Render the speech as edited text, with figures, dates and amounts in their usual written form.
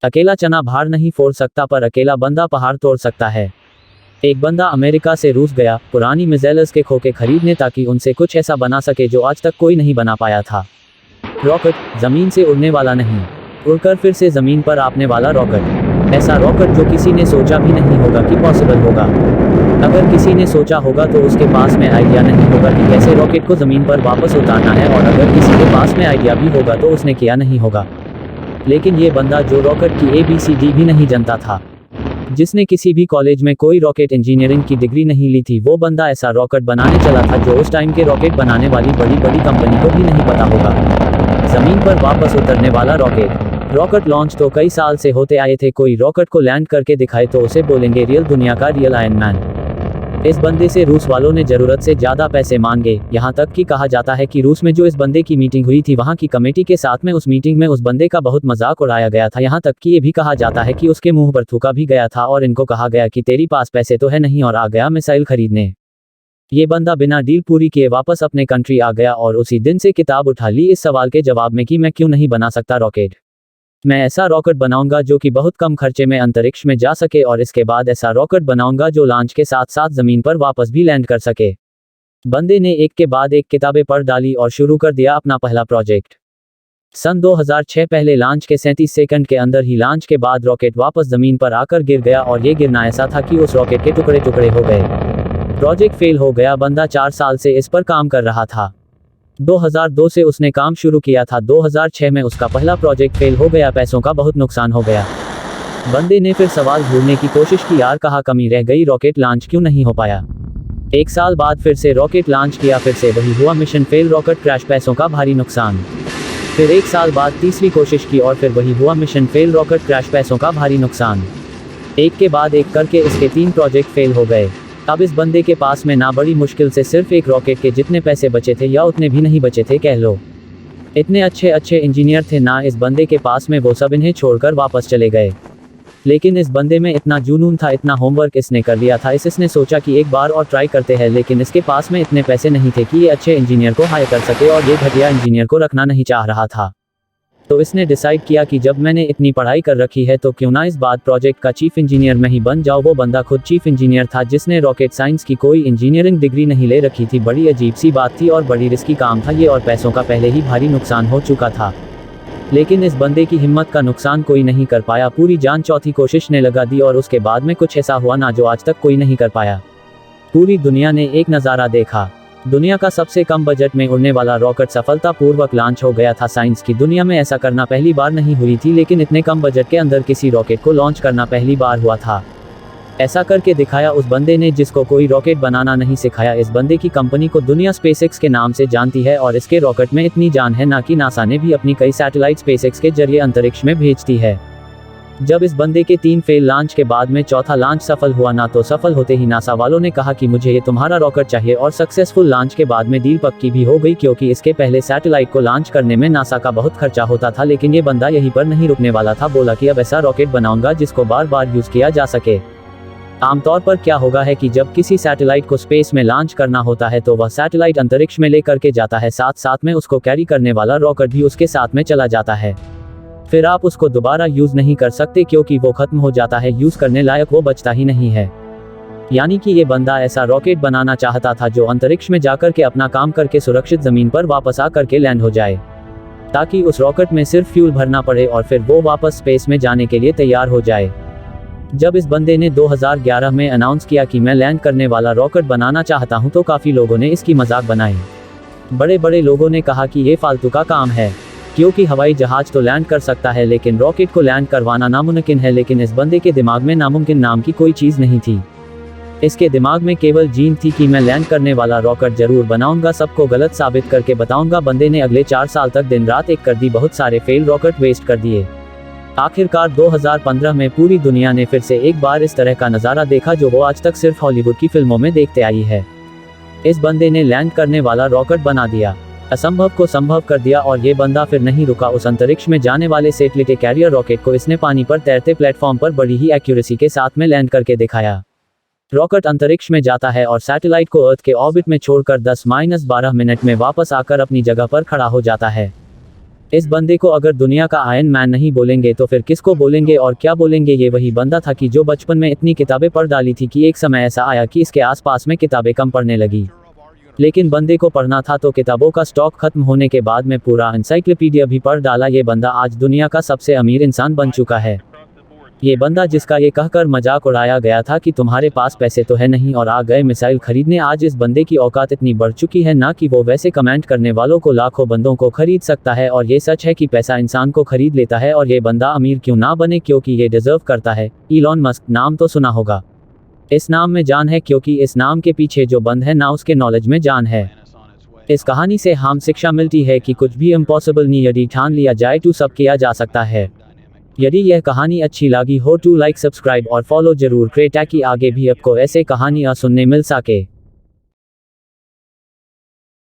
अकेला चना भार नहीं फोड़ सकता पर अकेला बंदा पहाड़ तोड़ सकता है। एक बंदा अमेरिका से रूस गया पुरानी मिसाइल्स के खोखे खरीदने ताकि उनसे कुछ ऐसा बना सके जो आज तक कोई नहीं बना पाया था। रॉकेट, जमीन से उड़ने वाला नहीं, उड़कर फिर से जमीन पर आपने वाला रॉकेट। ऐसा रॉकेट जो किसी ने सोचा भी नहीं होगा कि पॉसिबल होगा। अगर किसी ने सोचा होगा तो उसके पास में आइडिया नहीं होगा कि कैसे रॉकेट को जमीन पर वापस उतारना है, और अगर किसी के पास में आइडिया भी होगा तो उसने किया नहीं होगा। लेकिन ये बंदा जो रॉकेट की ABCD भी नहीं जानता था, जिसने किसी भी कॉलेज में कोई रॉकेट इंजीनियरिंग की डिग्री नहीं ली थी, वो बंदा ऐसा रॉकेट बनाने चला था जो उस टाइम के रॉकेट बनाने वाली बड़ी बड़ी कंपनी को भी नहीं पता होगा। जमीन पर वापस उतरने वाला रॉकेट। रॉकेट लॉन्च तो कई साल से होते आए थे, कोई रॉकेट को लैंड करके दिखाए तो उसे बोलेंगे रियल दुनिया का रियल आयरन मैन। इस बंदे से रूस वालों ने जरूरत से ज्यादा पैसे मांगे, यहाँ तक कि कहा जाता है कि रूस में जो इस बंदे की मीटिंग हुई थी वहाँ की कमेटी के साथ में उस मीटिंग में उस बंदे का बहुत मजाक उड़ाया गया था। यहाँ तक कि ये भी कहा जाता है कि उसके मुंह पर थूका भी गया था और इनको कहा गया कि तेरी पास पैसे तो है नहीं और आ गया मिसाइल खरीदने। ये बंदा बिना डील पूरी किए वापस अपने कंट्री आ गया और उसी दिन से किताब उठा ली इस सवाल के जवाब में कि मैं क्यों नहीं बना सकता रॉकेट। मैं ऐसा रॉकेट बनाऊंगा जो कि बहुत कम खर्चे में अंतरिक्ष में जा सके, और इसके बाद ऐसा रॉकेट बनाऊंगा जो लॉन्च के साथ साथ जमीन पर वापस भी लैंड कर सके। बंदे ने एक के बाद एक किताबें पढ़ डाली और शुरू कर दिया अपना पहला प्रोजेक्ट। सन 2006 पहले लॉन्च के 37 सेकंड के अंदर ही लॉन्च के बाद रॉकेट वापस जमीन पर आकर गिर गया, और ये गिरना ऐसा था कि उस रॉकेट के टुकड़े टुकड़े हो गए। प्रोजेक्ट फेल हो गया। बंदा 4 साल से इस पर काम कर रहा था। 2002 से उसने काम शुरू किया था। 2006 में उसका पहला प्रोजेक्ट फेल हो गया, पैसों का बहुत नुकसान हो गया। बंदे ने फिर सवाल ढूंढने की कोशिश की, यार कहाँ कमी रह गई, रॉकेट लॉन्च क्यों नहीं हो पाया। 1 साल बाद फिर से रॉकेट लॉन्च किया, फिर से वही हुआ, मिशन फेल, रॉकेट क्रैश, पैसों का भारी नुकसान। फिर 1 साल बाद तीसरी कोशिश की और फिर वही हुआ, मिशन फेल, रॉकेट क्रैश, पैसों का भारी नुकसान। एक के बाद एक करके इसके 3 प्रोजेक्ट फेल हो गए। अब इस बंदे के पास में ना बड़ी मुश्किल से सिर्फ एक रॉकेट के जितने पैसे बचे थे, या उतने भी नहीं बचे थे कह लो। इतने अच्छे अच्छे इंजीनियर थे ना इस बंदे के पास में, वो सब इन्हें छोड़कर वापस चले गए। लेकिन इस बंदे में इतना जुनून था, इतना होमवर्क इसने कर लिया था, इसने सोचा कि एक बार और ट्राई करते हैं, लेकिन इसके पास में इतने पैसे नहीं थे कि ये अच्छे इंजीनियर को हायर कर सके, और ये घटिया इंजीनियर को रखना नहीं चाह रहा था। तो इसने डिसाइड किया कि जब मैंने इतनी पढ़ाई कर रखी है तो क्यों ना इस बार प्रोजेक्ट का चीफ इंजीनियर मैं ही बन जाऊँ। वो बंदा खुद चीफ इंजीनियर था, जिसने रॉकेट साइंस की कोई इंजीनियरिंग डिग्री नहीं ले रखी थी। बड़ी अजीब सी बात थी और बड़ी रिस्की काम था ये, और पैसों का पहले ही भारी नुकसान हो चुका था। लेकिन इस बंदे की हिम्मत का नुकसान कोई नहीं कर पाया। पूरी जान चौथी कोशिश ने लगा दी और उसके बाद में कुछ ऐसा हुआ ना जो आज तक कोई नहीं कर पाया। पूरी दुनिया ने एक नज़ारा देखा। दुनिया का सबसे कम बजट में उड़ने वाला रॉकेट सफलतापूर्वक लॉन्च हो गया था। साइंस की दुनिया में ऐसा करना पहली बार नहीं हुई थी, लेकिन इतने कम बजट के अंदर किसी रॉकेट को लॉन्च करना पहली बार हुआ था। ऐसा करके दिखाया उस बंदे ने जिसको कोई रॉकेट बनाना नहीं सिखाया। इस बंदे की कंपनी को दुनिया स्पेसएक्स के नाम से जानती है, और इसके रॉकेट में इतनी जान है ना कि नासा ने भी अपनी कई सैटेलाइट स्पेसएक्स के जरिए अंतरिक्ष में भेजती है। जब इस बंदे के 3 फेल लॉन्च के बाद में चौथा लॉन्च सफल हुआ ना, तो सफल होते ही नासा वालों ने कहा कि मुझे ये तुम्हारा रॉकेट चाहिए, और सक्सेसफुल लॉन्च के बाद में डील पक्की भी हो गई, क्योंकि इसके पहले सैटेलाइट को लॉन्च करने में नासा का बहुत खर्चा होता था। लेकिन ये बंदा यहीं पर नहीं रुकने वाला था, बोला कि अब ऐसा रॉकेट बनाऊंगा जिसको बार बार यूज किया जा सके। आमतौर पर क्या होगा है कि जब किसी सैटेलाइट को स्पेस में लॉन्च करना होता है तो वह सैटेलाइट अंतरिक्ष में लेकर के जाता है, साथ साथ में उसको कैरी करने वाला रॉकेट भी उसके साथ में चला जाता है। फिर आप उसको दोबारा यूज नहीं कर सकते क्योंकि वो खत्म हो जाता है, यूज करने लायक वो बचता ही नहीं है। यानी कि ये बंदा ऐसा रॉकेट बनाना चाहता था जो अंतरिक्ष में जाकर के अपना काम करके सुरक्षित जमीन पर वापस आ करके लैंड हो जाए, ताकि उस रॉकेट में सिर्फ फ्यूल भरना पड़े और फिर वो वापस स्पेस में जाने के लिए तैयार हो जाए। जब इस बंदे ने 2011 में अनाउंस किया कि मैं लैंड करने वाला रॉकेट बनाना चाहता हूं, तो काफी लोगों ने इसकी मजाक बनाई। बड़े बड़े लोगों ने कहा कि ये फालतू का काम है, क्योंकि हवाई जहाज तो लैंड कर सकता है लेकिन रॉकेट को लैंड करवाना नामुमकिन है। लेकिन इस बंदे के दिमाग में नामुमकिन नाम की कोई चीज नहीं थी। इसके दिमाग में केवल जीन थी कि मैं लैंड करने वाला रॉकेट जरूर बनाऊंगा, सबको गलत साबित करके बताऊंगा। बंदे ने अगले 4 साल तक दिन रात एक कर दी, बहुत सारे फेल रॉकेट वेस्ट कर दिए। आखिरकार 2015 में पूरी दुनिया ने फिर से एक बार इस तरह का नज़ारा देखा जो वो आज तक सिर्फ हॉलीवुड की फिल्मों में देखते आई है। इस बंदे ने लैंड करने वाला रॉकेट बना दिया, असंभव को संभव कर दिया। और ये बंदा फिर नहीं रुका। उस अंतरिक्ष में जाने वाले सैटेलाइट कैरियर रॉकेट को इसने पानी पर तैरते प्लेटफॉर्म पर बड़ी ही एक्यूरेसी के साथ में लैंड करके दिखाया। रॉकेट अंतरिक्ष में जाता है और सैटेलाइट को अर्थ के ऑर्बिट में छोड़कर 10-12 मिनट में वापस आकर अपनी जगह पर खड़ा हो जाता है। इस बंदे को अगर दुनिया का आयरन मैन नहीं बोलेंगे तो फिर किसको बोलेंगे और क्या बोलेंगे। ये वही बंदा था कि जो बचपन में इतनी किताबें पढ़ डाली थी कि एक समय ऐसा आया कि इसके आसपास में किताबें कम पढ़ने लगी। लेकिन बंदे को पढ़ना था तो किताबों का स्टॉक खत्म होने के बाद में पूरा एनसाइक्लोपीडिया भी पढ़ डाला। ये बंदा आज दुनिया का सबसे अमीर इंसान बन चुका है। ये बंदा जिसका ये कहकर मजाक उड़ाया गया था कि तुम्हारे पास पैसे तो है नहीं और आ गए मिसाइल खरीदने, आज इस बंदे की औकात इतनी बढ़ चुकी है ना कि वो वैसे कमेंट करने वालों को लाखों बंदों को खरीद सकता है। और ये सच है कि पैसा इंसान को खरीद लेता है और ये बंदा अमीर क्यों ना बने, क्योंकि ये डिजर्व करता है। इलॉन मस्क, नाम तो सुना होगा। इस नाम में जान है क्योंकि इस नाम के पीछे जो बंद है ना उसके नॉलेज में जान है। इस कहानी से हम शिक्षा मिलती है कि कुछ भी इम्पॉसिबल नहीं, यदि ठान लिया जाए तो सब किया जा सकता है। यदि यह कहानी अच्छी लगी हो तो लाइक, सब्सक्राइब और फॉलो जरूर करें ताकि आगे भी आपको ऐसे कहानियाँ सुनने मिल सके।